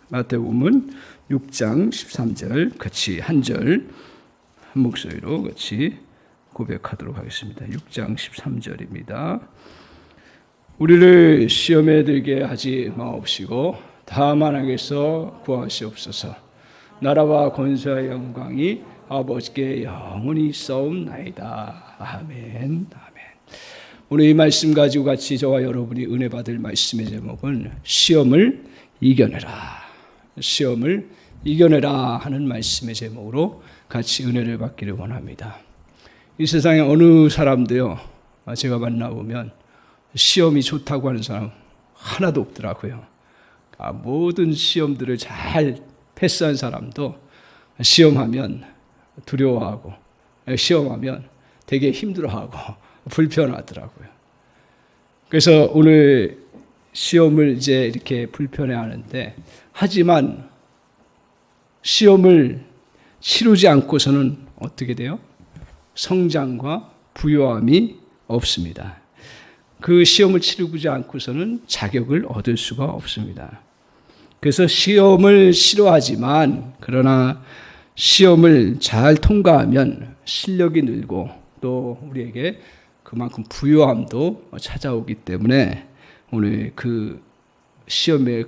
마태복음 6장 13절 같이 한 절 한 목소리로 같이 고백하도록 하겠습니다. 6장 13절입니다. 우리를 시험에 들게 하지 마옵시고 다만 악에서 구하시옵소서. 나라와 권세와 영광이 아버지께 영원히 있사옵나이다. 아멘. 오늘 이 말씀 가지고 같이 저와 여러분이 은혜 받을 말씀의 제목은 시험을 이겨내라. 시험을 이겨내라 하는 말씀의 제목으로 같이 은혜를 받기를 원합니다. 이 세상에 어느 사람도요, 제가 만나보면 시험이 좋다고 하는 사람 하나도 없더라고요. 모든 시험들을 잘 패스한 사람도 시험하면 두려워하고, 시험하면 되게 힘들어하고 불편하더라고요. 그래서 오늘 시험을 이제 이렇게 불편해하는데, 하지만 시험을 치르지 않고서는 어떻게 돼요? 성장과 부요함이 없습니다. 그 시험을 치르지 않고서는 자격을 얻을 수가 없습니다. 그래서 시험을 싫어하지만, 그러나 시험을 잘 통과하면 실력이 늘고 또 우리에게 그만큼 부요함도 찾아오기 때문에 오늘 그 시험에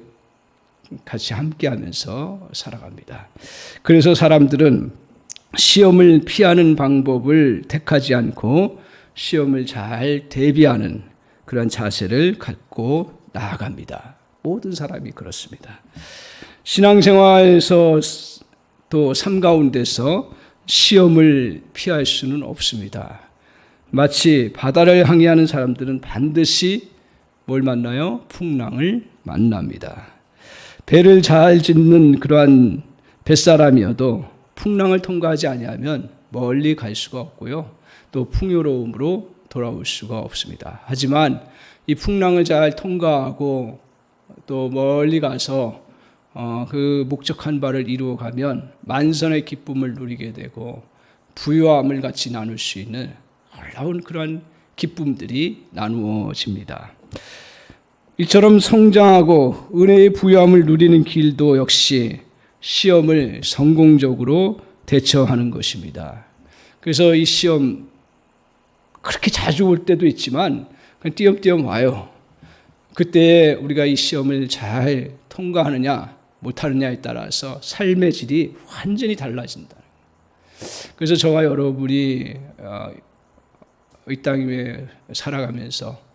같이 함께하면서 살아갑니다. 그래서 사람들은 시험을 피하는 방법을 택하지 않고 시험을 잘 대비하는 그런 자세를 갖고 나아갑니다. 모든 사람이 그렇습니다. 신앙생활에서 또 삶 가운데서 시험을 피할 수는 없습니다. 마치 바다를 항해하는 사람들은 반드시 뭘 만나요? 풍랑을 만납니다. 배를 잘 짓는 그러한 뱃사람이어도 풍랑을 통과하지 아니하면 멀리 갈 수가 없고요. 또 풍요로움으로 돌아올 수가 없습니다. 하지만 이 풍랑을 잘 통과하고 또 멀리 가서 그 목적한 바를 이루어가면 만선의 기쁨을 누리게 되고 부요함을 같이 나눌 수 있는 놀라운 그런 기쁨들이 나누어집니다. 이처럼 성장하고 은혜의 부요함을 누리는 길도 역시 시험을 성공적으로 대처하는 것입니다. 그래서 이 시험 그렇게 자주 올 때도 있지만 그냥 띄엄띄엄 와요. 그때 우리가 이 시험을 잘 통과하느냐 못하느냐에 따라서 삶의 질이 완전히 달라진다. 그래서 저와 여러분이 이 땅에 살아가면서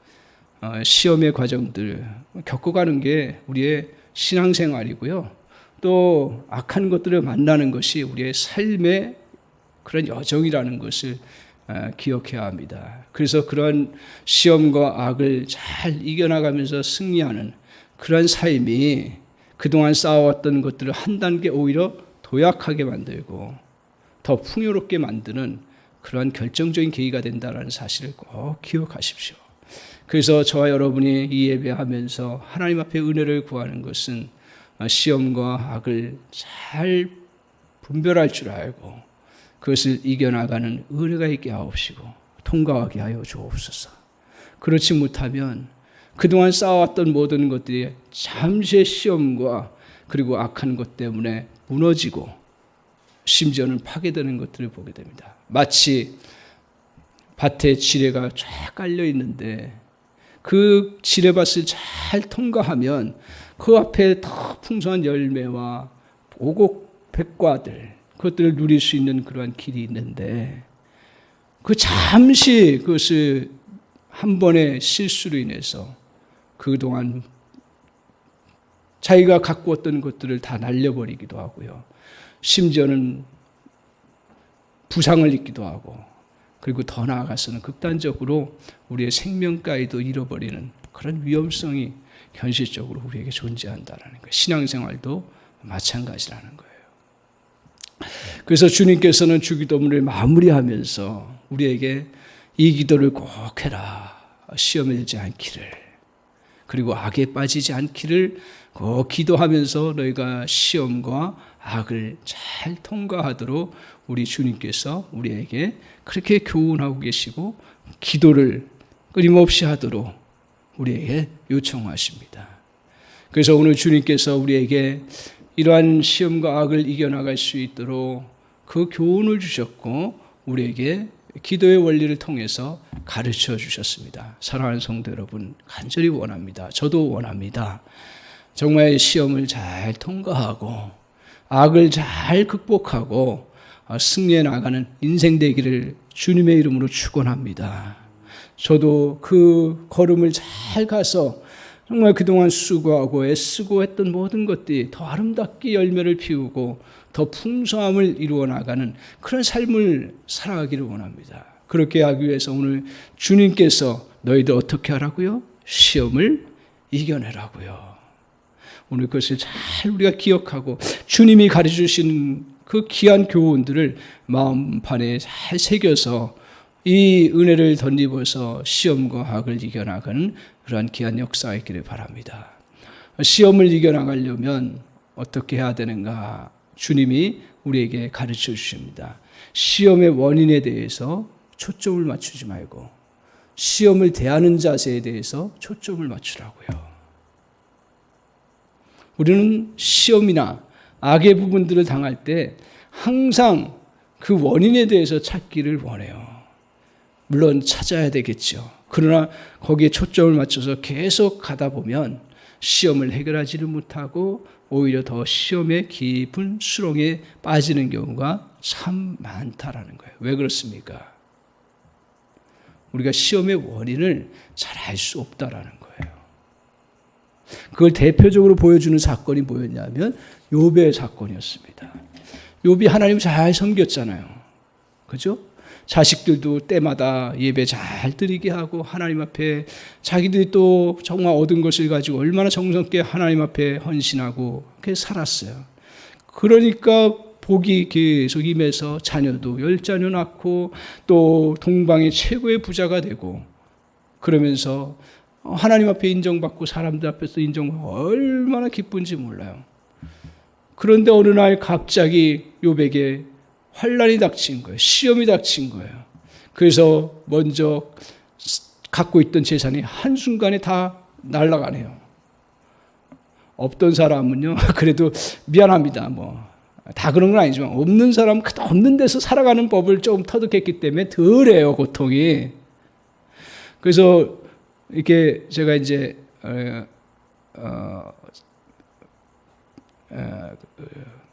시험의 과정들 겪어가는 게 우리의 신앙생활이고요. 또 악한 것들을 만나는 것이 우리의 삶의 그런 여정이라는 것을 기억해야 합니다. 그래서 그런 시험과 악을 잘 이겨나가면서 승리하는 그런 삶이 그동안 쌓아왔던 것들을 한 단계 오히려 도약하게 만들고 더 풍요롭게 만드는 그러한 결정적인 계기가 된다는 사실을 꼭 기억하십시오. 그래서 저와 여러분이 이 예배하면서 하나님 앞에 은혜를 구하는 것은 시험과 악을 잘 분별할 줄 알고 그것을 이겨나가는 은혜가 있게 하옵시고 통과하게 하여 주옵소서. 그렇지 못하면 그동안 쌓아왔던 모든 것들이 잠시의 시험과 그리고 악한 것 때문에 무너지고 심지어는 파괴되는 것들을 보게 됩니다. 마치 밭에 지뢰가 쫙 깔려 있는데 그 지뢰밭을 잘 통과하면 그 앞에 더 풍성한 열매와 오곡백과들 그것들을 누릴 수 있는 그러한 길이 있는데 그 잠시 그것을 한 번의 실수로 인해서 그동안 자기가 갖고 왔던 것들을 다 날려버리기도 하고요. 심지어는 부상을 입기도 하고 그리고 더 나아가서는 극단적으로 우리의 생명까지도 잃어버리는 그런 위험성이 현실적으로 우리에게 존재한다는 거예요. 신앙생활도 마찬가지라는 거예요. 그래서 주님께서는 주기도문을 마무리하면서 우리에게 이 기도를 꼭 해라. 시험에 들지 않기를. 그리고 악에 빠지지 않기를 꼭 기도하면서 너희가 시험과 악을 잘 통과하도록 우리 주님께서 우리에게 그렇게 교훈하고 계시고 기도를 끊임없이 하도록 우리에게 요청하십니다. 그래서 오늘 주님께서 우리에게 이러한 시험과 악을 이겨나갈 수 있도록 그 교훈을 주셨고 우리에게 기도의 원리를 통해서 가르쳐 주셨습니다. 사랑하는 성도 여러분, 간절히 원합니다. 저도 원합니다. 정말 시험을 잘 통과하고 악을 잘 극복하고 승리해 나가는 인생 되기를 주님의 이름으로 축원합니다. 저도 그 걸음을 잘 가서 정말 그동안 수고하고 애쓰고 했던 모든 것들이 더 아름답게 열매를 피우고 더 풍성함을 이루어 나가는 그런 삶을 살아가기를 원합니다. 그렇게 하기 위해서 오늘 주님께서 너희들 어떻게 하라고요? 시험을 이겨내라고요. 오늘 그것을 잘 우리가 기억하고 주님이 가르쳐 주신 그 귀한 교훈들을 마음판에 잘 새겨서 이 은혜를 덧입어서 시험과 악을 이겨나가는 그러한 귀한 역사가 있기를 바랍니다. 시험을 이겨나가려면 어떻게 해야 되는가? 주님이 우리에게 가르쳐 주십니다. 시험의 원인에 대해서 초점을 맞추지 말고 시험을 대하는 자세에 대해서 초점을 맞추라고요. 우리는 시험이나 악의 부분들을 당할 때 항상 그 원인에 대해서 찾기를 원해요. 물론 찾아야 되겠죠. 그러나 거기에 초점을 맞춰서 계속 가다 보면 시험을 해결하지를 못하고 오히려 더 시험의 깊은 수렁에 빠지는 경우가 참 많다라는 거예요. 왜 그렇습니까? 우리가 시험의 원인을 잘 알 수 없다라는 거예요. 그걸 대표적으로 보여주는 사건이 뭐였냐면 욥의 사건이었습니다. 욥이 하나님 잘 섬겼잖아요. 그죠? 자식들도 때마다 예배 잘 드리게 하고 하나님 앞에 자기들이 또 정말 얻은 것을 가지고 얼마나 정성있게 하나님 앞에 헌신하고 그렇게 살았어요. 그러니까 복이 계속 임해서 자녀도 10자녀 낳고 또 동방의 최고의 부자가 되고 그러면서 하나님 앞에 인정받고 사람들 앞에서 인정받고 얼마나 기쁜지 몰라요. 그런데 어느 날 갑자기 욥에게 환난이 닥친 거예요. 시험이 닥친 거예요. 그래서 먼저 갖고 있던 재산이 한순간에 다 날아가네요. 없던 사람은요, 그래도 미안합니다. 다 그런 건 아니지만, 없는 사람은 없는 데서 살아가는 법을 좀 터득했기 때문에 덜해요, 고통이. 그래서 이렇게 제가 이제,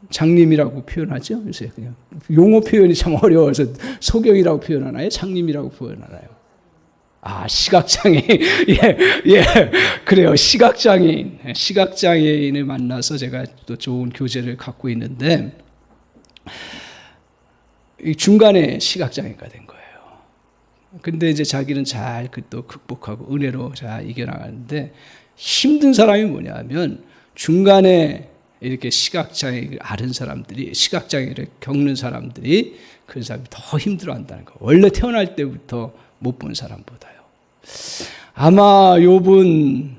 장님이라고 표현하죠. 요새 그냥 용어 표현이 참 어려워서 소경이라고 표현하나요? 장님이라고 표현하나요? 아, 시각장애인. 예, 그래요. 시각장애인을 만나서 제가 또 좋은 교제를 갖고 있는데, 중간에 시각장애가 된 거예요. 근데 이제 자기는 잘 또 극복하고 은혜로 잘 이겨나가는데, 힘든 사람이 뭐냐면, 중간에 이렇게 시각장애를 앓은 사람들이, 시각장애를 겪는 사람들이 그 사람이 더 힘들어 한다는 거. 원래 태어날 때부터 못 본 사람보다요. 아마 욥은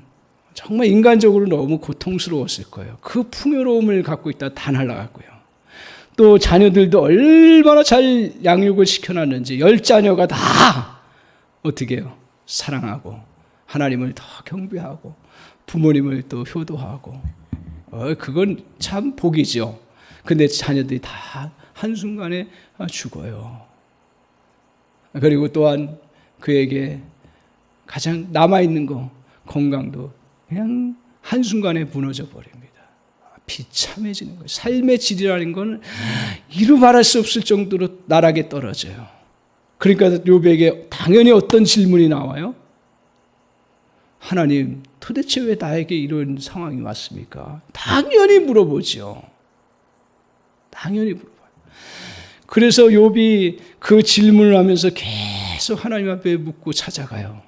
정말 인간적으로 너무 고통스러웠을 거예요. 그 풍요로움을 갖고 있다 다 날아갔고요. 또 자녀들도 얼마나 잘 양육을 시켜놨는지 10자녀가 다 어떻게 해요? 사랑하고 하나님을 더 경배하고 부모님을 또 효도하고 그건 참 복이죠. 근데 자녀들이 다 한순간에 죽어요. 그리고 또한 그에게 가장 남아있는 거, 건강도 그냥 한순간에 무너져 버립니다. 비참해지는 거예요. 삶의 질이라는 건 이루 말할 수 없을 정도로 나락에 떨어져요. 그러니까 욥에게 당연히 어떤 질문이 나와요? 하나님, 도대체 왜 나에게 이런 상황이 왔습니까? 당연히 물어보죠. 당연히 물어봐요. 그래서 욥이 그 질문을 하면서 계속 하나님 앞에 묻고 찾아가요.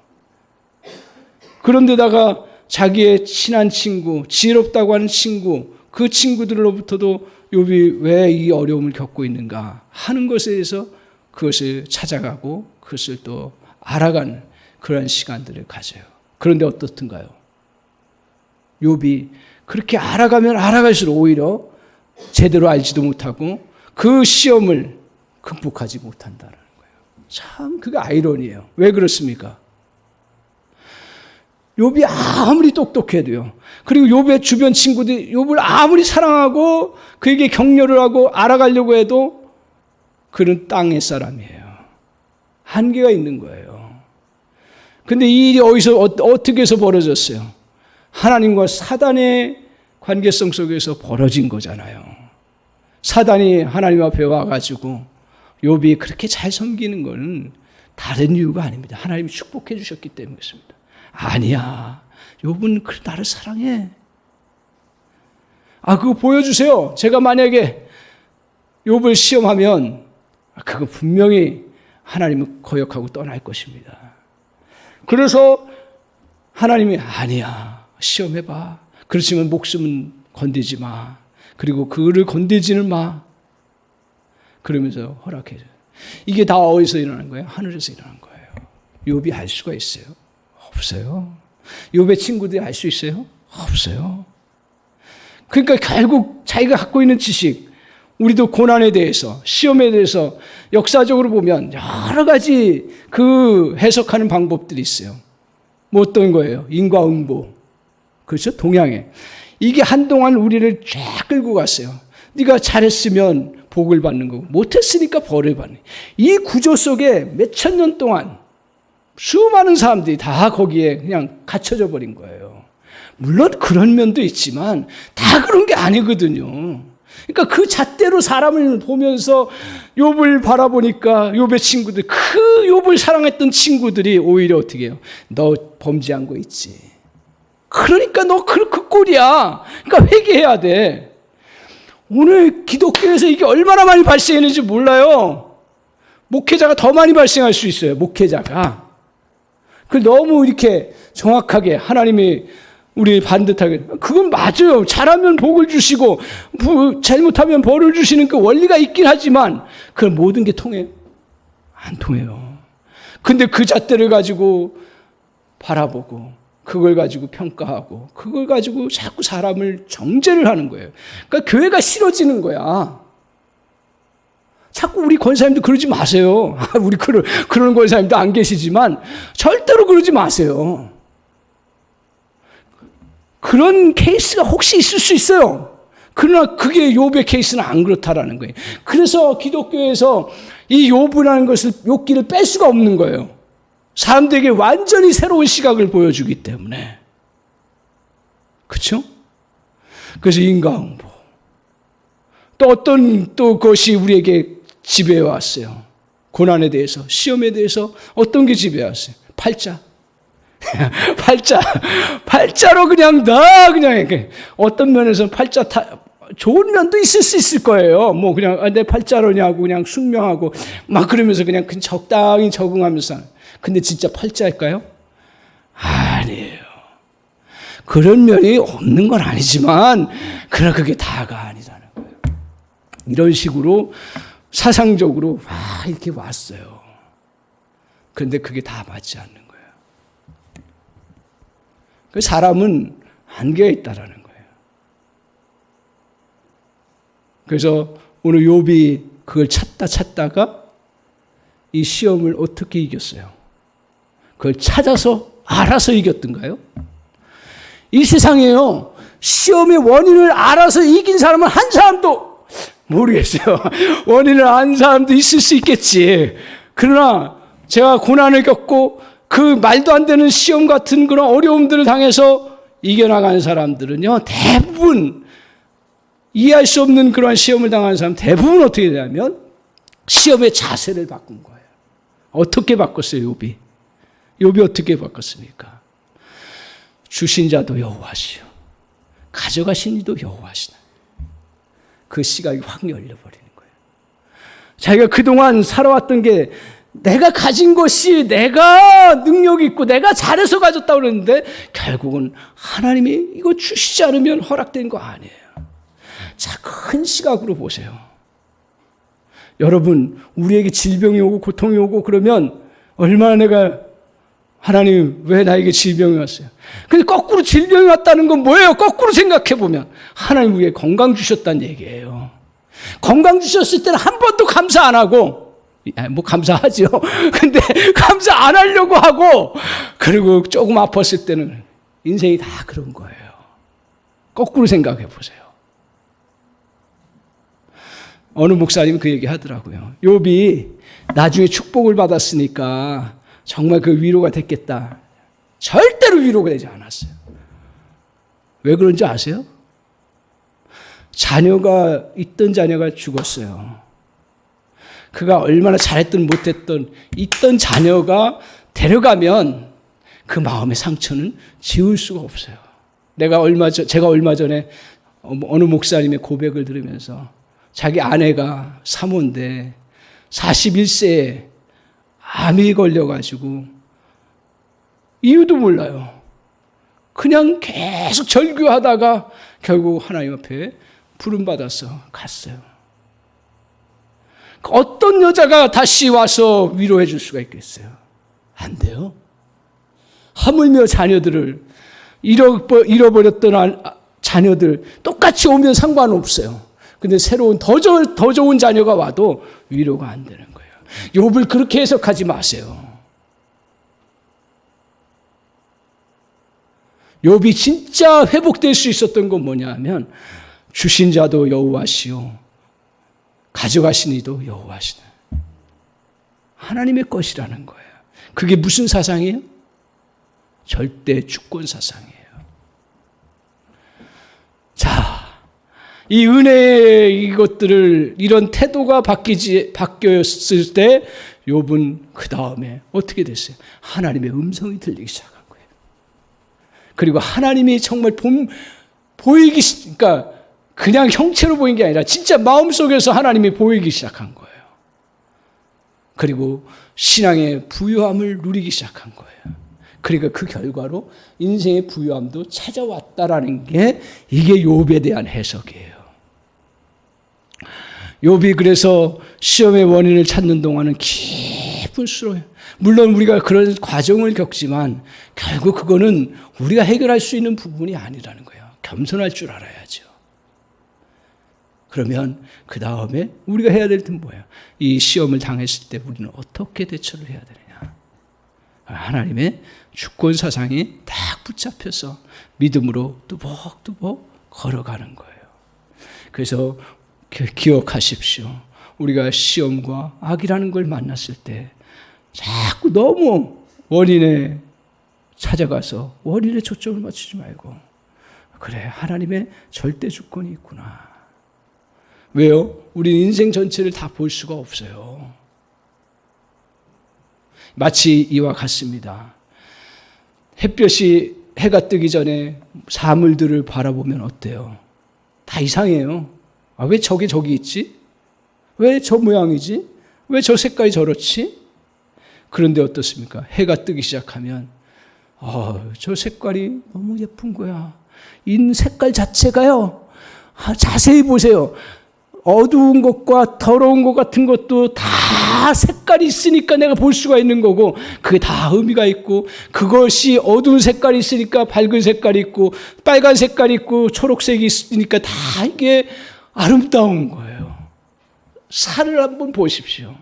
그런데다가 자기의 친한 친구, 지혜롭다고 하는 친구, 그 친구들로부터도 욥이 왜 이 어려움을 겪고 있는가 하는 것에 대해서 그것을 찾아가고 그것을 또 알아가는 그런 시간들을 가져요. 그런데 어떻든가요? 욥이 그렇게 알아가면 알아갈수록 오히려 제대로 알지도 못하고 그 시험을 극복하지 못한다는 거예요. 참 그게 아이러니예요. 왜 그렇습니까? 욥이 아무리 똑똑해도요. 그리고 욥의 주변 친구들이 욥을 아무리 사랑하고 그에게 격려를 하고 알아가려고 해도 그는 땅의 사람이에요. 한계가 있는 거예요. 근데 이 일이 어떻게 해서 벌어졌어요? 하나님과 사단의 관계성 속에서 벌어진 거잖아요. 사단이 하나님 앞에 와가지고 욥이 그렇게 잘 섬기는 건 다른 이유가 아닙니다. 하나님이 축복해 주셨기 때문에 그렇습니다. 아니야. 욥은 그래 나를 사랑해. 그거 보여주세요. 제가 만약에 욥을 시험하면 그거 분명히 하나님은 거역하고 떠날 것입니다. 그래서 하나님이 아니야. 시험해봐. 그렇지만 목숨은 건들지 마. 그리고 그를 건들지는 마. 그러면서 허락해줘요. 이게 다 어디서 일어나는 거예요? 하늘에서 일어난 거예요. 욥이 알 수가 있어요? 없어요. 욥의 친구들이 알 수 있어요? 없어요. 그러니까 결국 자기가 갖고 있는 지식, 우리도 고난에 대해서, 시험에 대해서 역사적으로 보면 여러 가지 그 해석하는 방법들이 있어요. 뭐 어떤 거예요? 인과응보. 그렇죠? 동양에. 이게 한동안 우리를 쫙 끌고 갔어요. 네가 잘했으면 복을 받는 거고 못했으니까 벌을 받는. 이 구조 속에 몇천 년 동안 수많은 사람들이 다 거기에 그냥 갇혀져 버린 거예요. 물론 그런 면도 있지만 다 그런 게 아니거든요. 그러니까 그 잣대로 사람을 보면서 욥을 바라보니까 욥의 친구들, 그 욥을 사랑했던 친구들이 오히려 어떻게 해요? 너 범죄한 거 있지. 그러니까 너 그 꼴이야. 그러니까 회개해야 돼. 오늘 기독교에서 이게 얼마나 많이 발생했는지 몰라요. 목회자가 더 많이 발생할 수 있어요. 목회자가. 그 너무 이렇게 정확하게 하나님이 우리 반듯하게. 그건 맞아요. 잘하면 복을 주시고 잘못하면 벌을 주시는 그 원리가 있긴 하지만 그 모든 게 통해요? 안 통해요. 근데 그 잣대를 가지고 바라보고 그걸 가지고 평가하고 그걸 가지고 자꾸 사람을 정죄를 하는 거예요. 그러니까 교회가 싫어지는 거야. 자꾸 우리 권사님도 그러지 마세요. 우리 그런 권사님도 안 계시지만 절대로 그러지 마세요. 그런 케이스가 혹시 있을 수 있어요. 그러나 그게 욥의 케이스는 안 그렇다라는 거예요. 그래서 기독교에서 이 욥이라는 것을 욥기를 뺄 수가 없는 거예요. 사람들에게 완전히 새로운 시각을 보여주기 때문에. 그렇죠? 그래서 인과응보. 또 어떤 또 것이 우리에게 지배해 왔어요. 고난에 대해서, 시험에 대해서 어떤 게 지배해 왔어요? 팔자. 팔자로 그냥 그냥 어떤 면에서는 좋은 면도 있을 수 있을 거예요. 뭐 그냥 내 팔자로냐고 그냥 숙명하고 막 그러면서 그냥 적당히 적응하면서. 근데 진짜 팔자일까요? 아니에요. 그런 면이 없는 건 아니지만 그러나 그게 다가 아니라는 거예요. 이런 식으로 사상적으로 이렇게 왔어요. 그런데 그게 다 맞지 않는 거예요. 그 사람은 한계가 있다라는 거예요. 그래서 오늘 욥이 그걸 찾다가 이 시험을 어떻게 이겼어요? 그걸 찾아서 알아서 이겼던가요? 이 세상에요, 시험의 원인을 알아서 이긴 사람은 한 사람도 모르겠어요. 원인을 아는 사람도 있을 수 있겠지. 그러나 제가 고난을 겪고 그 말도 안 되는 시험 같은 그런 어려움들을 당해서 이겨나가는 사람들은요, 대부분 이해할 수 없는 그런 시험을 당하는 사람 대부분 어떻게 되냐면 시험의 자세를 바꾼 거예요. 어떻게 바꿨어요, 욥이? 욥이 어떻게 바꿨습니까? 주신 자도 여호와시요 가져가신 이도 여호와시다. 그 시각이 확 열려버리는 거예요. 자기가 그동안 살아왔던 게 내가 가진 것이 내가 능력이 있고 내가 잘해서 가졌다고 그러는데 결국은 하나님이 이거 주시지 않으면 허락된 거 아니에요. 자, 큰 시각으로 보세요. 여러분, 우리에게 질병이 오고 고통이 오고 그러면 얼마나 내가 하나님 왜 나에게 질병이 왔어요? 근데 거꾸로 질병이 왔다는 건 뭐예요? 거꾸로 생각해 보면 하나님 우리에게 건강 주셨다는 얘기예요. 건강 주셨을 때는 한 번도 감사 안 하고, 뭐 감사하죠. 근데 감사 안 하려고 하고, 그리고 조금 아팠을 때는 인생이 다 그런 거예요. 거꾸로 생각해 보세요. 어느 목사님 그 얘기 하더라고요. 욥이 나중에 축복을 받았으니까 정말 그 위로가 됐겠다. 절대로 위로가 되지 않았어요. 왜 그런지 아세요? 있던 자녀가 죽었어요. 그가 얼마나 잘했든 못했든 있던 자녀가 데려가면 그 마음의 상처는 지울 수가 없어요. 제가 얼마 전에 어느 목사님의 고백을 들으면서 자기 아내가 사모인데 41세에 암이 걸려가지고 이유도 몰라요. 그냥 계속 절규하다가 결국 하나님 앞에 부름받아서 갔어요. 어떤 여자가 다시 와서 위로해 줄 수가 있겠어요? 안 돼요. 하물며 자녀들을 잃어버렸던 자녀들 똑같이 오면 상관없어요. 근데 새로운 더 좋은 자녀가 와도 위로가 안 되는 거예요. 욥을 그렇게 해석하지 마세요. 욥이 진짜 회복될 수 있었던 건 뭐냐 하면 주신 자도 여호와시요 가져가신 이도 여호와시다. 하나님의 것이라는 거예요. 그게 무슨 사상이에요? 절대 주권 사상이에요. 자, 이 은혜의 이것들을 이런 태도가 바뀌었을 때 욥은 그 다음에 어떻게 됐어요? 하나님의 음성이 들리기 시작한 거예요. 그리고 하나님이 정말 그러니까 그냥 형체로 보인 게 아니라 진짜 마음속에서 하나님이 보이기 시작한 거예요. 그리고 신앙의 부유함을 누리기 시작한 거예요. 그러니까 그 결과로 인생의 부유함도 찾아왔다라는 게 이게 욥에 대한 해석이에요. 욥이 그래서 시험의 원인을 찾는 동안은 깊을수록 물론 우리가 그런 과정을 겪지만 결국 그거는 우리가 해결할 수 있는 부분이 아니라는 거예요. 겸손할 줄 알아야죠. 그러면 그 다음에 우리가 해야 될 일은 뭐예요? 이 시험을 당했을 때 우리는 어떻게 대처를 해야 되느냐? 하나님의 주권 사상이 딱 붙잡혀서 믿음으로 뚜벅뚜벅 걸어가는 거예요. 그래서 기억하십시오. 우리가 시험과 악이라는 걸 만났을 때 자꾸 너무 원인에 찾아가서 원인에 초점을 맞추지 말고 그래 하나님의 절대 주권이 있구나. 왜요? 우리 인생 전체를 다 볼 수가 없어요. 마치 이와 같습니다. 햇볕이 해가 뜨기 전에 사물들을 바라보면 어때요? 다 이상해요. 왜 저기 있지? 왜 저 모양이지? 왜 저 색깔이 저렇지? 그런데 어떻습니까? 해가 뜨기 시작하면 저 색깔이 너무 예쁜 거야. 이 색깔 자체가요. 자세히 보세요. 어두운 것과 더러운 것 같은 것도 다 색깔이 있으니까 내가 볼 수가 있는 거고 그게 다 의미가 있고 그것이 어두운 색깔이 있으니까 밝은 색깔이 있고 빨간 색깔이 있고 초록색이 있으니까 다 이게 아름다운 거예요. 산을 한번 보십시오.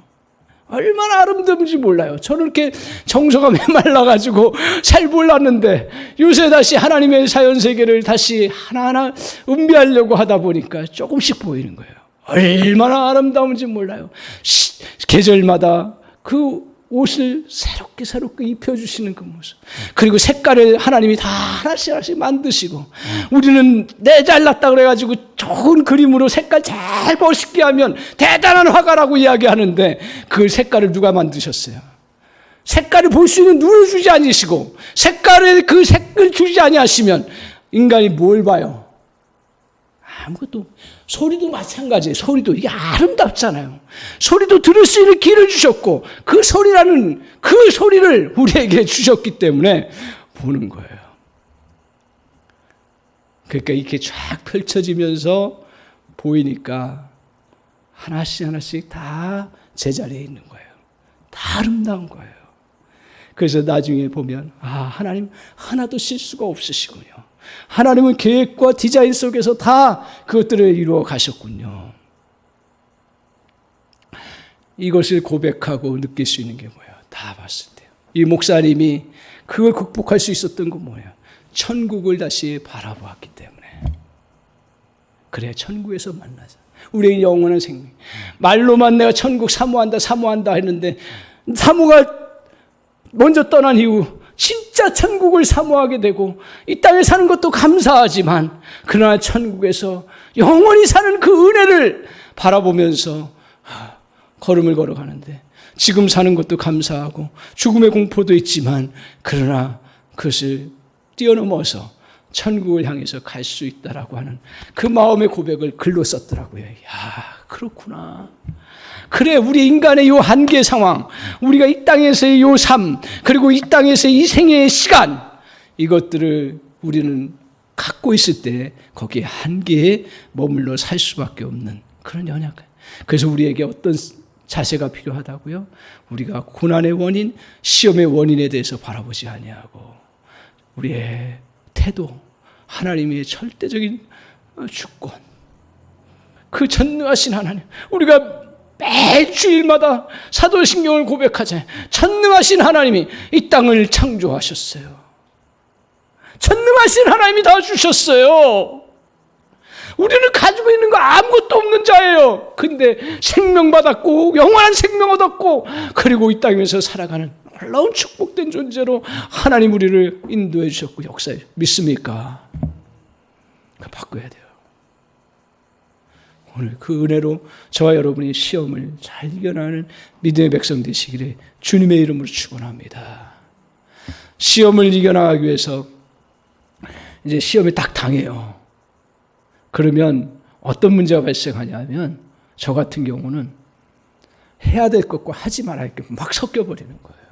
얼마나 아름다운지 몰라요. 저는 이렇게 정서가 메말라가지고 잘 몰랐는데 요새 다시 하나님의 자연세계를 다시 하나하나 음미하려고 하다 보니까 조금씩 보이는 거예요. 얼마나 아름다운지 몰라요. 계절마다 그 옷을 새롭게 입혀주시는 그 모습. 그리고 색깔을 하나님이 다 하나씩 만드시고 우리는 내 잘났다 그래가지고 좋은 그림으로 색깔 잘 멋있게 하면 대단한 화가라고 이야기하는데 그 색깔을 누가 만드셨어요? 색깔을 볼 수 있는 눈을 주지 않으시고 그 색을 주지 아니하시면 인간이 뭘 봐요? 아무것도. 소리도 마찬가지예요. 소리도 이게 아름답잖아요. 소리도 들을 수 있는 귀를 주셨고 그 소리를 우리에게 주셨기 때문에 보는 거예요. 그러니까 이렇게 쫙 펼쳐지면서 보이니까 하나씩 다 제자리에 있는 거예요. 다 아름다운 거예요. 그래서 나중에 보면 하나님 하나도 실수가 없으시군요. 하나님은 계획과 디자인 속에서 다 그것들을 이루어 가셨군요. 이것을 고백하고 느낄 수 있는 게 뭐예요? 다 봤을 때요. 이 목사님이 그걸 극복할 수 있었던 건 뭐예요? 천국을 다시 바라보았기 때문에. 그래, 천국에서 만나자. 우리의 영원한 생명. 말로만 내가 천국 사모한다 했는데 사모가 먼저 떠난 이후 진짜 천국을 사모하게 되고 이 땅에 사는 것도 감사하지만 그러나 천국에서 영원히 사는 그 은혜를 바라보면서 걸음을 걸어가는데 지금 사는 것도 감사하고 죽음의 공포도 있지만 그러나 그것을 뛰어넘어서 천국을 향해서 갈 수 있다라고 하는 그 마음의 고백을 글로 썼더라고요. 그렇구나. 그래, 우리 인간의 이 한계 상황, 우리가 이 땅에서의 이 삶, 그리고 이 땅에서의 이 생애의 시간, 이것들을 우리는 갖고 있을 때 거기에 한계에 머물러 살 수밖에 없는 그런 연약한. 그래서 우리에게 어떤 자세가 필요하다고요? 우리가 고난의 원인, 시험의 원인에 대해서 바라보지 아니하고 우리의 태도, 하나님의 절대적인 주권, 그 전능하신 하나님, 우리가 매일 주일마다 사도신경을 고백하잖아요. 전능하신 하나님이 이 땅을 창조하셨어요. 전능하신 하나님이 다 주셨어요. 우리는 가지고 있는 거 아무것도 없는 자예요. 근데 생명 받았고 영원한 생명 얻었고 그리고 이 땅에서 살아가는 놀라운 축복된 존재로 하나님 우리를 인도해 주셨고 역사해 믿습니까? 바꿔야 돼요. 오늘 그 은혜로 저와 여러분이 시험을 잘 이겨나가는 믿음의 백성 되시기를 주님의 이름으로 축원합니다. 시험을 이겨나가기 위해서 이제 시험에 딱 당해요. 그러면 어떤 문제가 발생하냐면 저 같은 경우는 해야 될 것과 하지 말아야 할 게 막 섞여버리는 거예요.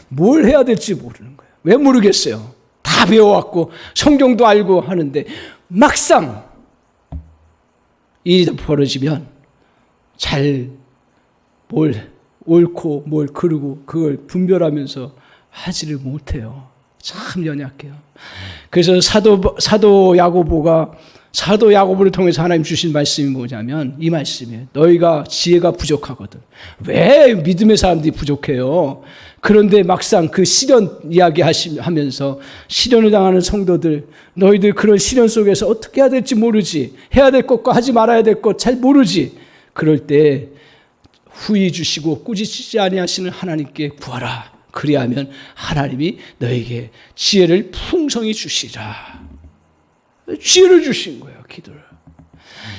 뭘 해야 될지 모르는 거예요. 왜 모르겠어요. 다 배워왔고 성경도 알고 하는데 막상 일이 벌어지면 잘 뭘 옳고 뭘 그르고 그걸 분별하면서 하지를 못해요. 참 연약해요. 그래서 사도 야고보를 통해서 하나님 주신 말씀이 뭐냐면 이 말씀이에요. 너희가 지혜가 부족하거든. 왜 믿음의 사람들이 부족해요? 그런데 막상 그 시련 이야기 하면서 시련을 당하는 성도들, 너희들 그런 시련 속에서 어떻게 해야 될지 모르지. 해야 될 것과 하지 말아야 될 것 잘 모르지. 그럴 때 후히 주시고 꾸짖지 아니하시는 하나님께 구하라. 그리하면 하나님이 너에게 지혜를 풍성히 주시라. 지혜를 주신 거예요, 기도를.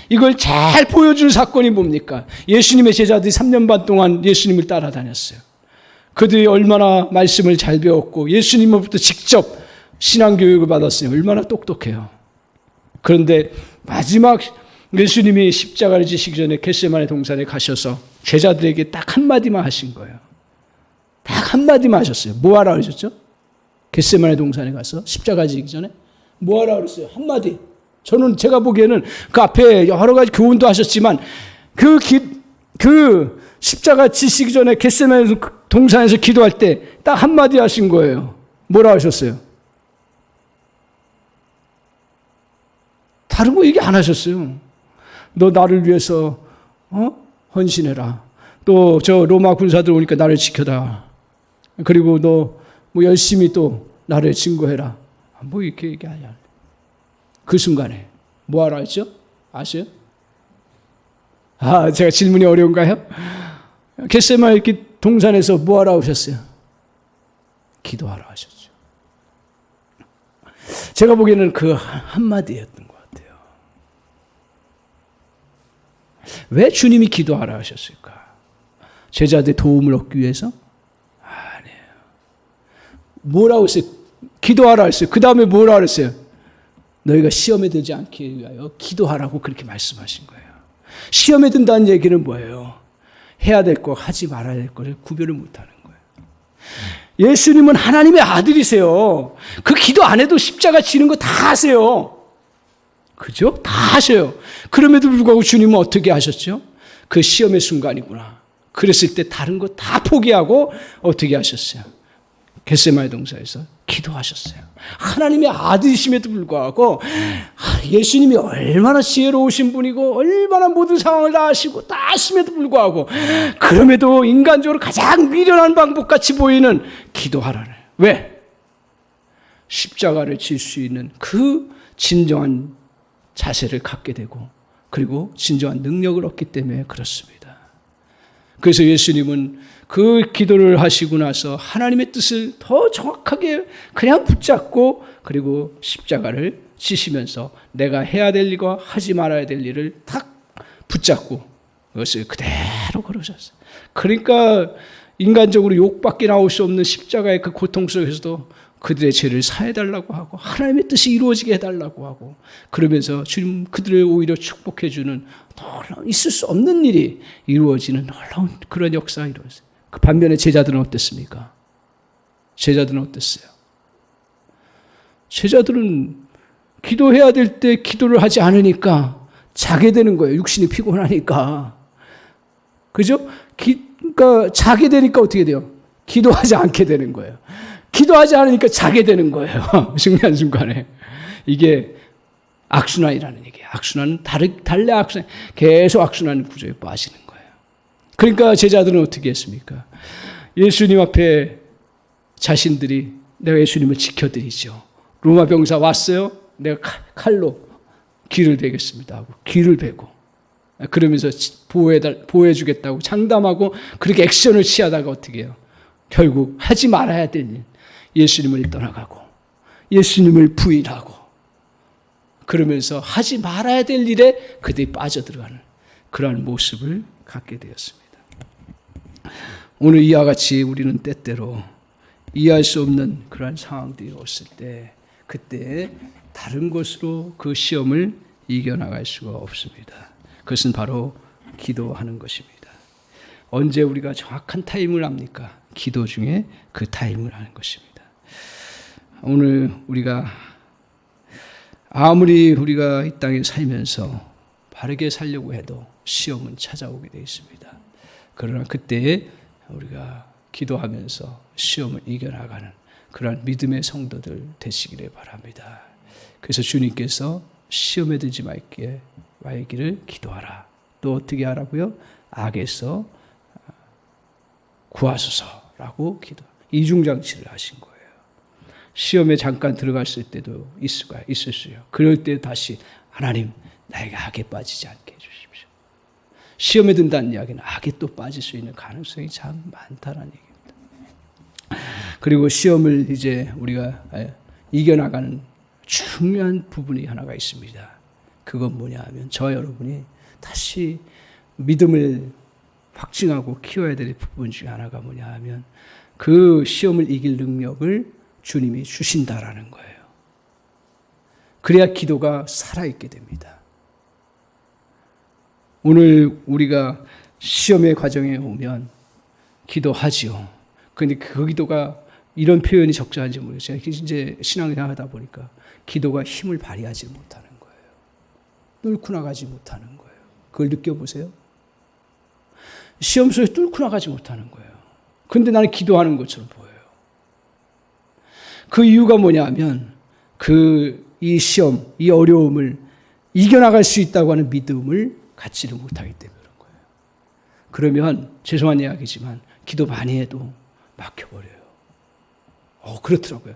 이걸 잘 보여준 사건이 뭡니까? 예수님의 제자들이 3년 반 동안 예수님을 따라다녔어요. 그들이 얼마나 말씀을 잘 배웠고 예수님으로부터 직접 신앙교육을 받았으니 얼마나 똑똑해요. 그런데 마지막 예수님이 십자가를 지시기 전에 겟세마네 동산에 가셔서 제자들에게 딱 한마디만 하신 거예요. 딱 한마디만 하셨어요. 뭐 하라 그러셨죠? 겟세마네 동산에 가서 십자가 지기 전에 뭐 하라 그랬어요? 한마디. 저는 제가 보기에는 그 앞에 여러 가지 교훈도 하셨지만 그 십자가 지시기 전에 겟세마네 동산에서 기도할 때 딱 한마디 하신 거예요. 뭐라 하셨어요? 다른 거 얘기 안 하셨어요. 너 나를 위해서 헌신해라. 또 저 로마 군사들 오니까 나를 지켜라. 그리고 너 뭐 열심히 또 나를 증거해라. 뭐 이렇게 얘기하냐. 그 순간에 뭐 하라 했죠? 아세요? 제가 질문이 어려운가요? 겟세마네 동산에서 뭐 하라 하셨어요? 기도하라 하셨죠. 제가 보기에는 그 한마디였던 것 같아요. 왜 주님이 기도하라 하셨을까? 제자들의 도움을 얻기 위해서? 아니에요. 뭐라고 했어요? 기도하라 했어요. 그 다음에 뭐라 그랬어요? 너희가 시험에 들지 않기 위하여 기도하라고 그렇게 말씀하신 거예요. 시험에 든다는 얘기는 뭐예요? 해야 될 거, 하지 말아야 될 거를 구별을 못하는 거예요. 예수님은 하나님의 아들이세요. 그 기도 안 해도 십자가 지는 거 다 하세요. 그죠? 다 하셔요. 그럼에도 불구하고 주님은 어떻게 하셨죠? 그 시험의 순간이구나. 그랬을 때 다른 거 다 포기하고 어떻게 하셨어요? 겟세마네 동산에서 기도하셨어요. 하나님의 아들이심에도 불구하고 예수님이 얼마나 지혜로우신 분이고 얼마나 모든 상황을 다 아시고 다 아심에도 불구하고 그럼에도 인간적으로 가장 미련한 방법같이 보이는 기도하라는. 왜? 십자가를 질 수 있는 그 진정한 자세를 갖게 되고 그리고 진정한 능력을 얻기 때문에 그렇습니다. 그래서 예수님은 그 기도를 하시고 나서 하나님의 뜻을 더 정확하게 그냥 붙잡고 그리고 십자가를 지시면서 내가 해야 될 일과 하지 말아야 될 일을 딱 붙잡고 그것을 그대로 걸으셨어요. 그러니까 인간적으로 욕밖에 나올 수 없는 십자가의 그 고통 속에서도 그들의 죄를 사해달라고 하고 하나님의 뜻이 이루어지게 해달라고 하고 그러면서 주님 그들을 오히려 축복해 주는 놀라운 있을 수 없는 일이 이루어지는 놀라운 그런 역사가 이루어졌어요. 그 반면에 제자들은 어땠습니까? 제자들은 어땠어요? 제자들은 기도해야 될 때 기도를 하지 않으니까 자게 되는 거예요. 육신이 피곤하니까. 그죠? 그러니까 자게 되니까 어떻게 돼요? 기도하지 않게 되는 거예요. 기도하지 않으니까 자게 되는 거예요. 중요한 순간에. 이게 악순환이라는 얘기예요. 악순환은 달래 악순환. 계속 악순환 구조에 빠지는 거예요. 그러니까 제자들은 어떻게 했습니까? 예수님 앞에 자신들이 내가 예수님을 지켜드리죠. 로마 병사 왔어요. 내가 칼로 귀를 베겠습니다 하고 귀를 베고 그러면서 보호해주겠다고 장담하고 그렇게 액션을 취하다가 어떻게 해요? 결국 하지 말아야 될 일, 예수님을 떠나가고 예수님을 부인하고 그러면서 하지 말아야 될 일에 그들이 빠져들어가는 그러한 모습을 갖게 되었습니다. 오늘 이와 같이 우리는 때때로 이해할 수 없는 그러한 상황들이 왔을 때 그때 다른 것으로 그 시험을 이겨나갈 수가 없습니다. 그것은 바로 기도하는 것입니다. 언제 우리가 정확한 타임을 합니까? 기도 중에 그 타임을 하는 것입니다. 오늘 아무리 우리가 이 땅에 살면서 바르게 살려고 해도 시험은 찾아오게 되어 있습니다. 그러나 그때 우리가 기도하면서 시험을 이겨나가는 그러한 믿음의 성도들 되시기를 바랍니다. 그래서 주님께서 시험에 들지 말기를 기도하라. 또 어떻게 하라고요? 악에서 구하소서라고 이중장치를 하신 거예요. 시험에 잠깐 들어갔을 때도 있을 수요. 그럴 때 다시 하나님 나에게 악에 빠지지 않게 해주십시오. 시험에 든다는 이야기는 악에 또 빠질 수 있는 가능성이 참 많다는 얘기입니다. 그리고 시험을 이제 우리가 이겨나가는 중요한 부분이 하나가 있습니다. 그건 뭐냐 하면 저 여러분이 다시 믿음을 확증하고 키워야 될 부분 중에 하나가 뭐냐 하면 그 시험을 이길 능력을 주님이 주신다라는 거예요. 그래야 기도가 살아있게 됩니다. 오늘 우리가 시험의 과정에 오면 기도하지요. 그런데 그 기도가 이런 표현이 적절한지 모르겠어요. 제가 이제 신앙생활 하다 보니까 기도가 힘을 발휘하지 못하는 거예요. 뚫고 나가지 못하는 거예요. 그걸 느껴보세요. 시험 속에 뚫고 나가지 못하는 거예요. 그런데 나는 기도하는 것처럼 보여요. 그 이유가 뭐냐 하면 이 시험, 이 어려움을 이겨나갈 수 있다고 하는 믿음을 갖지를 못하기 때문에 그런 거예요. 그러면 죄송한 이야기지만 기도 많이 해도 막혀버려요. 그렇더라고요.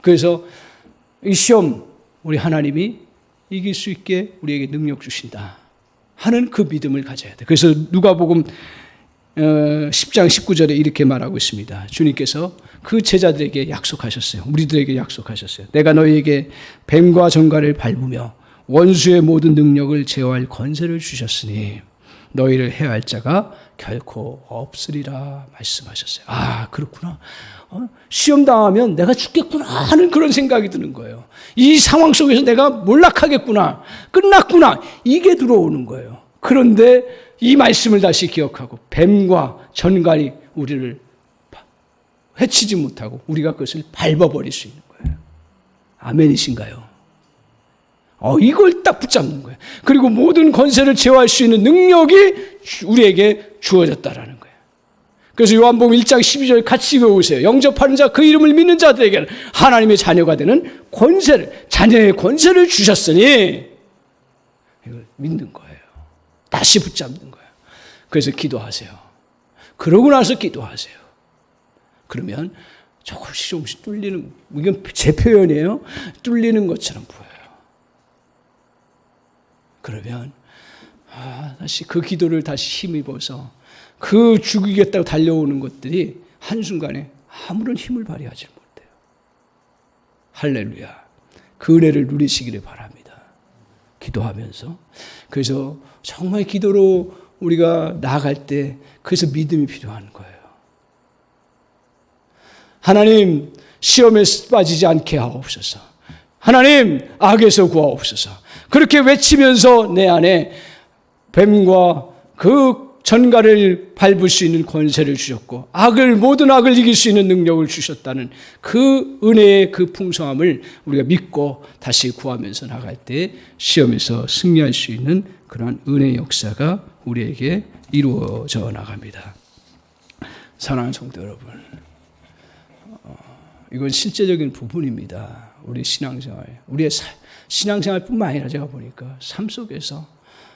그래서 이 시험 우리 하나님이 이길 수 있게 우리에게 능력 주신다 하는 그 믿음을 가져야 돼. 그래서 누가복음 10장 19절에 이렇게 말하고 있습니다. 주님께서 그 제자들에게 약속하셨어요. 우리들에게 약속하셨어요. 내가 너희에게 뱀과 정갈을 밟으며 원수의 모든 능력을 제어할 권세를 주셨으니 너희를 해할 자가 결코 없으리라 말씀하셨어요. 그렇구나. 시험 당하면 내가 죽겠구나 하는 그런 생각이 드는 거예요. 이 상황 속에서 내가 몰락하겠구나, 끝났구나, 이게 들어오는 거예요. 그런데 이 말씀을 다시 기억하고 뱀과 전갈이 우리를 해치지 못하고 우리가 그것을 밟아버릴 수 있는 거예요. 아멘이신가요? 이걸 딱 붙잡는 거예요. 그리고 모든 권세를 제어할 수 있는 능력이 우리에게 주어졌다라는 거예요. 그래서 요한복음 1장 12절 같이 외우세요. 영접하는 자, 그 이름을 믿는 자들에게는 하나님의 자녀가 되는 자녀의 권세를 주셨으니 이걸 믿는 거예요. 다시 붙잡는 거예요. 그래서 기도하세요. 그러고 나서 기도하세요. 그러면 조금씩 뚫리는, 이건 제 표현이에요. 뚫리는 것처럼 보여요. 그러면 다시 그 기도를 다시 힘입어서 그 죽이겠다고 달려오는 것들이 한순간에 아무런 힘을 발휘하지 못해요. 할렐루야. 그 은혜를 누리시기를 바랍니다. 기도하면서. 그래서 정말 기도로 우리가 나아갈 때 그래서 믿음이 필요한 거예요. 하나님, 시험에 빠지지 않게 하옵소서. 하나님, 악에서 구하옵소서. 그렇게 외치면서 내 안에 뱀과 그 전갈을 밟을 수 있는 권세를 주셨고 모든 악을 이길 수 있는 능력을 주셨다는 그 은혜의 그 풍성함을 우리가 믿고 다시 구하면서 나갈 때 시험에서 승리할 수 있는 그런 은혜의 역사가 우리에게 이루어져 나갑니다. 사랑하는 성도 여러분, 이건 실제적인 부분입니다. 우리 신앙생활, 우리의 신앙생활뿐만 아니라 제가 보니까 삶 속에서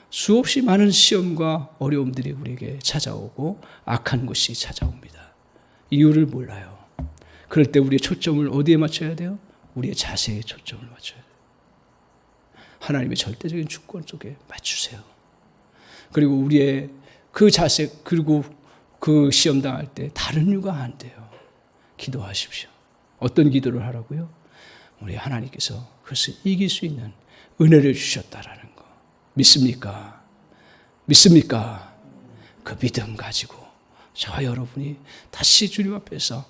수없이 많은 시험과 어려움들이 우리에게 찾아오고 악한 것이 찾아옵니다. 이유를 몰라요. 그럴 때 우리의 초점을 어디에 맞춰야 돼요? 우리의 자세에 초점을 맞춰야 돼요. 하나님의 절대적인 주권 속에 맞추세요. 그리고 우리의 그 자세, 그리고 그 시험 당할 때 다른 이유가 안 돼요. 기도하십시오. 어떤 기도를 하라고요? 우리 하나님께서 그것을 이길 수 있는 은혜를 주셨다라는 거. 믿습니까? 믿습니까? 그 믿음 가지고 저와 여러분이 다시 주님 앞에서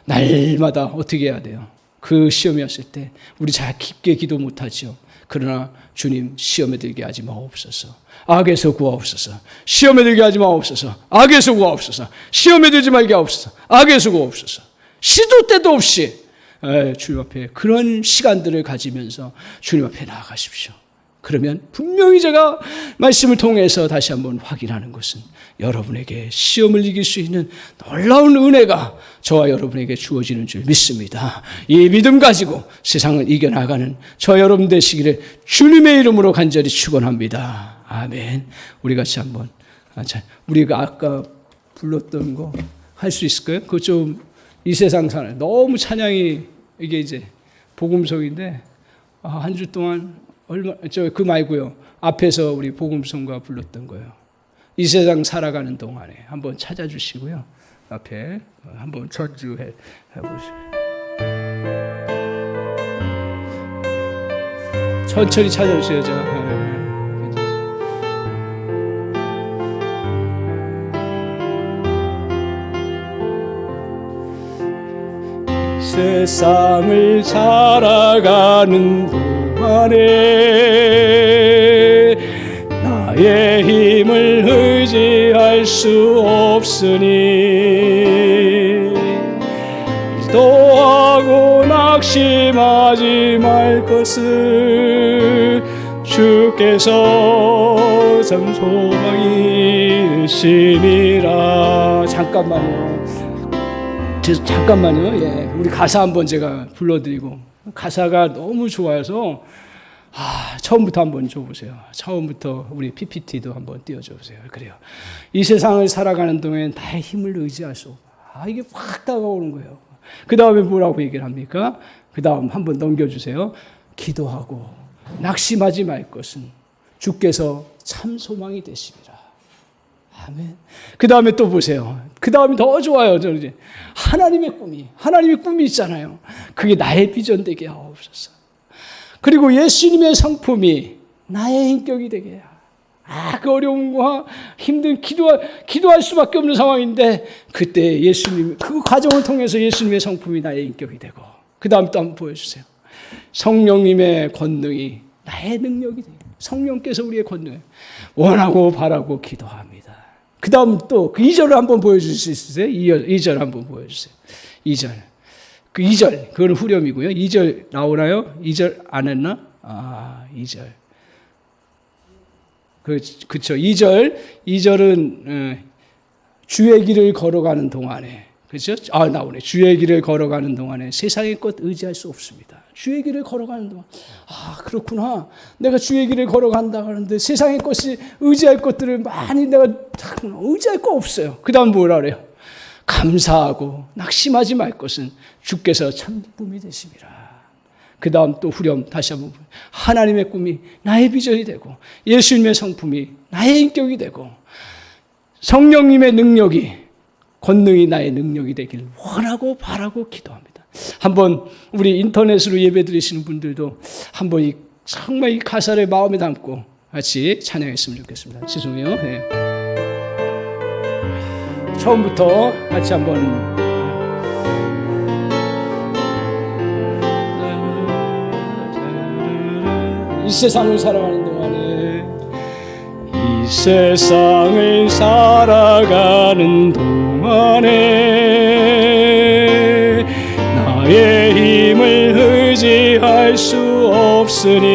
날마다 어떻게 해야 돼요? 그 시험이 왔을 때 우리 잘 깊게 기도 못하죠. 그러나 주님, 시험에 들게 하지 마옵소서. 악에서 구하옵소서. 시험에 들게 하지 마옵소서. 악에서 구하옵소서. 시험에 들지 말게 하옵소서. 악에서 구하옵소서. 시도 때도 없이 주님 앞에 그런 시간들을 가지면서 주님 앞에 나아가십시오. 그러면 분명히 제가 말씀을 통해서 다시 한번 확인하는 것은 여러분에게 시험을 이길 수 있는 놀라운 은혜가 저와 여러분에게 주어지는 줄 믿습니다. 이 믿음 가지고 세상을 이겨나가는 저 여러분 되시기를 주님의 이름으로 간절히 축원합니다. 아멘. 우리 같이 한번 우리가 아까 불렀던 거 할 수 있을까요? 그거 좀 이 세상 사는 너무 찬양이 이게 이제 복음성인데 한 주 동안 그 말고요. 앞에서 우리 복음성가 불렀던 거예요. 이 세상 살아가는 동안에 한번 찾아주시고요. 앞에 한번 전주해 보시죠. 천천히 찾아주세요. 세상을 살아가는 동안에 나의 힘을 의지할 수 없으니 기도하고 낙심하지 말 것을 주께서 참 소망이시니라. 잠깐만요. 예, 우리 가사 한번 제가 불러드리고 가사가 너무 좋아서 처음부터 한번 줘보세요. 처음부터 우리 PPT도 한번 띄워줘보세요. 그래요. 이 세상을 살아가는 동안 나의 힘을 의지할 수 없고 이게 확 다가오는 거예요. 그 다음에 뭐라고 얘기를 합니까? 그 다음 한번 넘겨주세요. 기도하고 낙심하지 말 것은 주께서 참 소망이 되심이라. 아멘. 그 다음에 또 보세요. 그 다음이 더 좋아요. 저는 이제 하나님의 꿈이 있잖아요. 그게 나의 비전 되게 하옵소서. 그리고 예수님의 성품이 나의 인격이 되게. 그 어려움과 힘든 기도할 수밖에 없는 상황인데 그때 예수님 그 과정을 통해서 예수님의 성품이 나의 인격이 되고 그 다음 또 한번 보여주세요. 성령님의 권능이 나의 능력이 되고 성령께서 우리의 권능을 원하고 바라고 기도합니다. 그 다음 또 그 2절을 한번 보여줄 수 있으세요? 2절 한번 보여주세요. 2절. 그 2절, 그건 후렴이고요. 2절 나오나요? 2절 안 했나? 2절. 그렇죠. 2절은 주의 길을 걸어가는 동안에, 그렇죠? 나오네. 주의 길을 걸어가는 동안에 세상의 것 의지할 수 없습니다. 주의 길을 걸어가는 동안, 그렇구나. 내가 주의 길을 걸어간다 하는데 세상의 것이 의지할 것들을 많이 내가 의지할 거 없어요. 그 다음 뭐라 그래요? 감사하고 낙심하지 말 것은 주께서 참품이 되심이라. 그 다음 또 후렴 다시 한번 하나님의 꿈이 나의 비전이 되고 예수님의 성품이 나의 인격이 되고 성령님의 능력이 권능이 나의 능력이 되길 원하고 바라고 기도합니다. 한번 우리 인터넷으로 예배 드리시는 분들도 한번 정말 이 가사를 마음에 담고 같이 찬양했으면 좋겠습니다. 죄송해요. 네. 처음부터 같이 한번 이 세상을 살아가는 동안에 이 세상을 살아가는 동안에 나의 힘을 의지할 수 없으니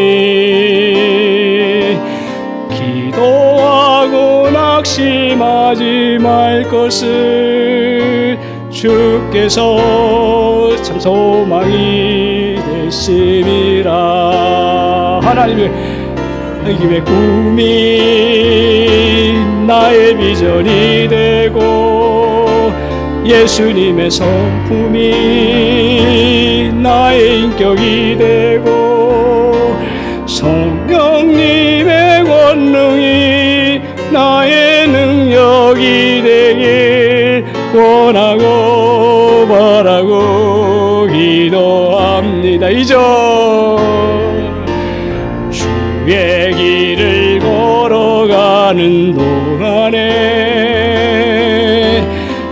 기도하고 낙심하지 말 것을 주께서 참 소망이 되심이라. 하나님의 꿈이 나의 비전이 되고 예수님의 성품이 나의 인격이 되고 성령님의 권능이 나의 능력이 되길 원하고 바라고 기도합니다. 주의 길을 걸어가는 동안에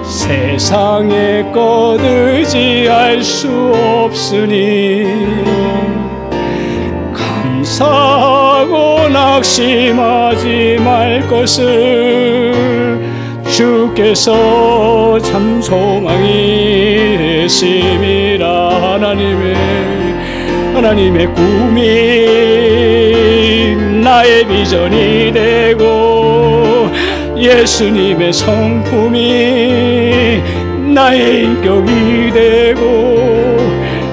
세상의 것 의지할 수 없으니 감사하고 낙심하지 말 것을 주께서 참 소망이 되심이라. 하나님의 꿈이 나의 비전이 되고 예수님의 성품이 나의 인격이 되고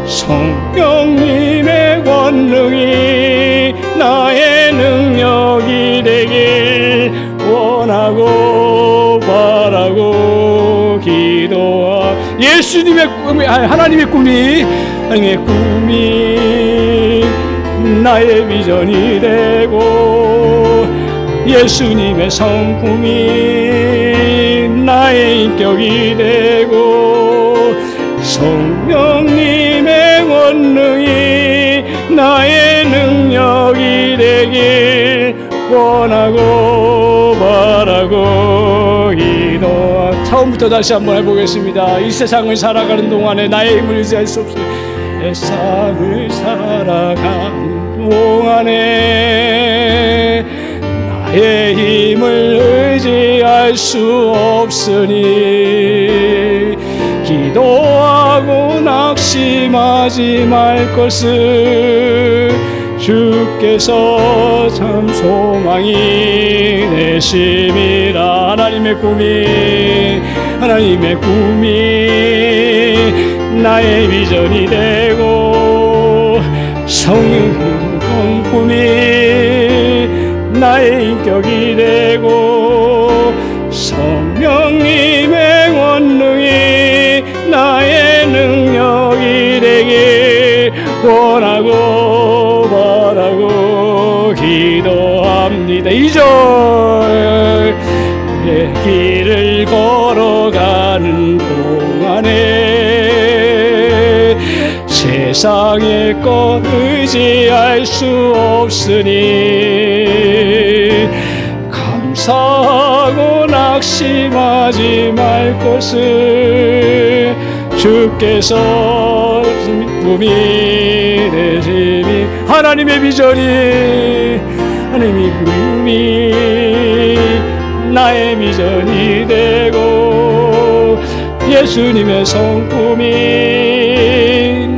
성령님의 권능이 나의 능력이 되길 원하고 바라고 예수님의 꿈이 하나님의 꿈이 나의 비전이 되고 예수님의 성품이 나의 인격이 되고 성령님의 권능이 나의 능력이 되길 원하고 바라고 기도합니다. 처음부터 다시 한번 해보겠습니다. 이 세상을 살아가는 동안에 나의 힘을 의지할 수 없으니 세상을 살아가는 동안에 나의 힘을 의지할 수 없으니 기도하고 낙심하지 말 것을 주께서 참 소망이 되심이라. 하나님의 꿈이 나의 비전이 되고 성품이 나의 인격이 되고 성령님의 권능이 나의 능력이 되길 원하고 바라고 기도합니다. 2절 내 길을 걸어가는 동안에 세상의 것 의지할 수 없으니 감사하고 낙심하지 말 것을 주께서 꿈이 되심이. 하나님의 비전이 하나님의 꿈이 나의 비전이 되고 예수님의 성품이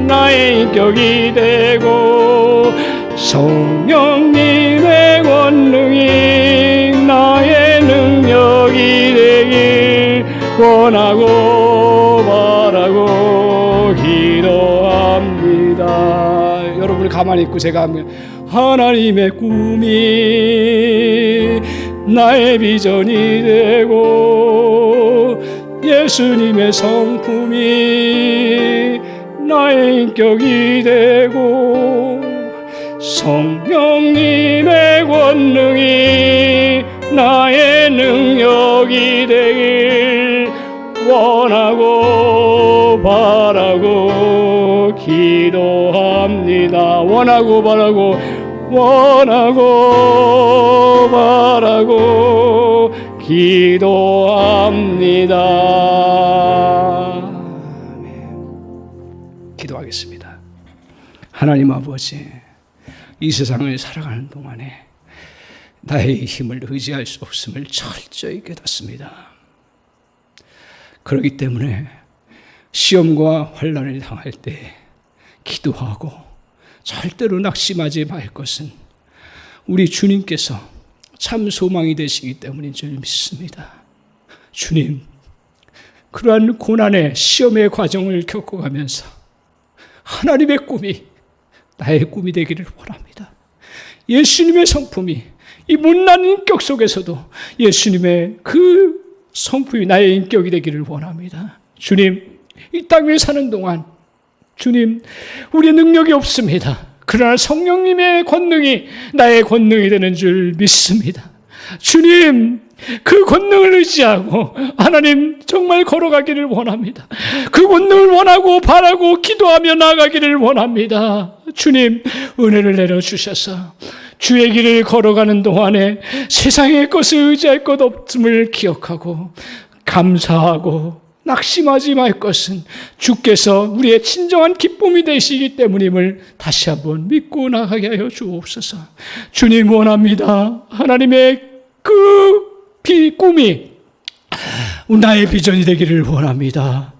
나의 인격이 되고 성령님의 권능이 나의 능력이 되길 원하고 바라고 기도합니다. 여러분이 가만히 있고 제가 하면 하나님의 꿈이 나의 비전이 되고 예수님의 성품이 나의 인격이 되고 성령님의 권능이 나의 능력이 되길 원하고 바라고 기도합니다. 원하고 바라고 기도합니다. 기도하겠습니다. 하나님 아버지, 이 세상을 살아가는 동안에 나의 힘을 의지할 수 없음을 철저히 깨닫습니다. 그렇기 때문에 시험과 환난을 당할 때 기도하고 절대로 낙심하지 말 것은 우리 주님께서 참 소망이 되시기 때문인 줄 믿습니다. 주님, 그러한 고난의 시험의 과정을 겪어가면서 하나님의 꿈이 나의 꿈이 되기를 원합니다. 예수님의 성품이 이 못난 인격 속에서도 예수님의 그 성품이 나의 인격이 되기를 원합니다. 주님, 이 땅에 사는 동안 주님, 우리의 능력이 없습니다. 그러나 성령님의 권능이 나의 권능이 되는 줄 믿습니다. 주님, 그 권능을 의지하고 하나님 정말 걸어가기를 원합니다. 그 권능을 원하고 바라고 기도하며 나아가기를 원합니다. 주님, 은혜를 내려주셔서 주의 길을 걸어가는 동안에 세상의 것을 의지할 것 없음을 기억하고 감사하고 낙심하지 말 것은 주께서 우리의 진정한 기쁨이 되시기 때문임을 다시 한번 믿고 나가게 하여 주옵소서. 주님 원합니다. 하나님의 그 꿈이 나의 비전이 되기를 원합니다.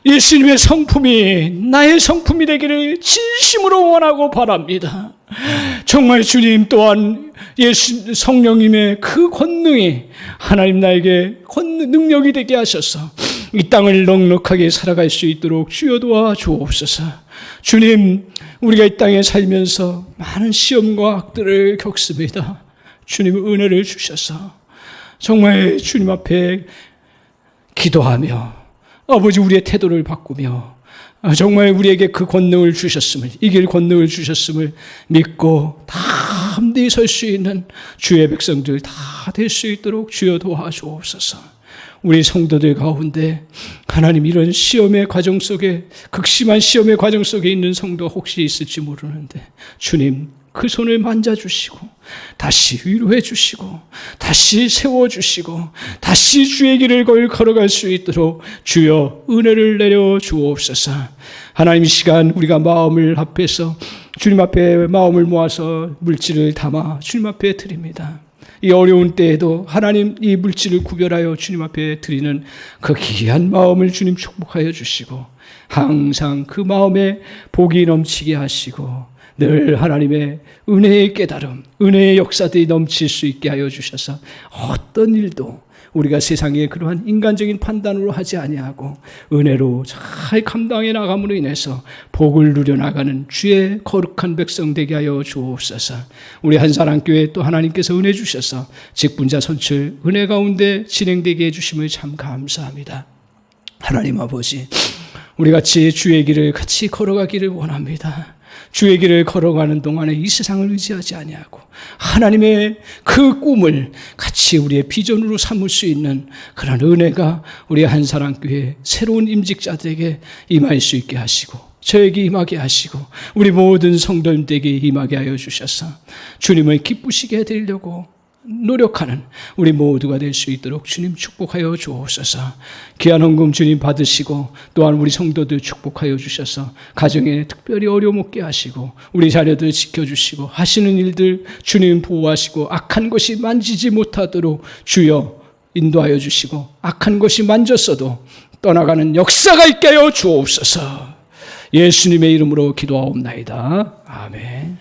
예수님의 성품이 나의 성품이 되기를 진심으로 원하고 바랍니다. 정말 주님 또한 예수 성령님의 그 권능이 하나님 나에게 능력이 되게 하셔서 이 땅을 넉넉하게 살아갈 수 있도록 주여 도와 주옵소서. 주님, 우리가 이 땅에 살면서 많은 시험과 악들을 겪습니다. 주님 은혜를 주셔서 정말 주님 앞에 기도하며 아버지 우리의 태도를 바꾸며 정말 우리에게 그 권능을 주셨음을, 이길 권능을 주셨음을 믿고 담대히 설 수 있는 주의 백성들 다 될 수 있도록 주여 도와주옵소서. 우리 성도들 가운데 하나님 이런 시험의 과정 속에, 극심한 시험의 과정 속에 있는 성도 혹시 있을지 모르는데 주님 그 손을 만져주시고 다시 위로해 주시고 다시 세워주시고 다시 주의 길을 걸어갈 수 있도록 주여 은혜를 내려 주옵소서. 하나님 이 시간 우리가 마음을 합해서 주님 앞에 마음을 모아서 물질을 담아 주님 앞에 드립니다. 이 어려운 때에도 하나님 이 물질을 구별하여 주님 앞에 드리는 그 귀한 마음을 주님 축복하여 주시고 항상 그 마음에 복이 넘치게 하시고 늘 하나님의 은혜의 깨달음, 은혜의 역사들이 넘칠 수 있게 하여 주셔서 어떤 일도 우리가 세상에 그러한 인간적인 판단으로 하지 아니하고 은혜로 잘 감당해 나감으로 인해서 복을 누려나가는 주의 거룩한 백성 되게 하여 주옵소서. 우리 한사랑교회 또 하나님께서 은혜 주셔서 직분자 선출 은혜 가운데 진행되게 해주심을 참 감사합니다. 하나님 아버지, 우리 같이 주의 길을 같이 걸어가기를 원합니다. 주의 길을 걸어가는 동안에 이 세상을 의지하지 아니하고 하나님의 그 꿈을 같이 우리의 비전으로 삼을 수 있는 그런 은혜가 우리 한사랑교회 새로운 임직자들에게 임할 수 있게 하시고 저에게 임하게 하시고 우리 모든 성도님들에게 임하게 하여 주셔서 주님을 기쁘시게 해드리려고 노력하는 우리 모두가 될 수 있도록 주님 축복하여 주옵소서. 귀한 헌금 주님 받으시고 또한 우리 성도들 축복하여 주셔서 가정에 특별히 어려움 없게 하시고 우리 자녀들 지켜주시고 하시는 일들 주님 보호하시고 악한 것이 만지지 못하도록 주여 인도하여 주시고 악한 것이 만졌어도 떠나가는 역사가 있게 하여 주옵소서. 예수님의 이름으로 기도하옵나이다. 아멘.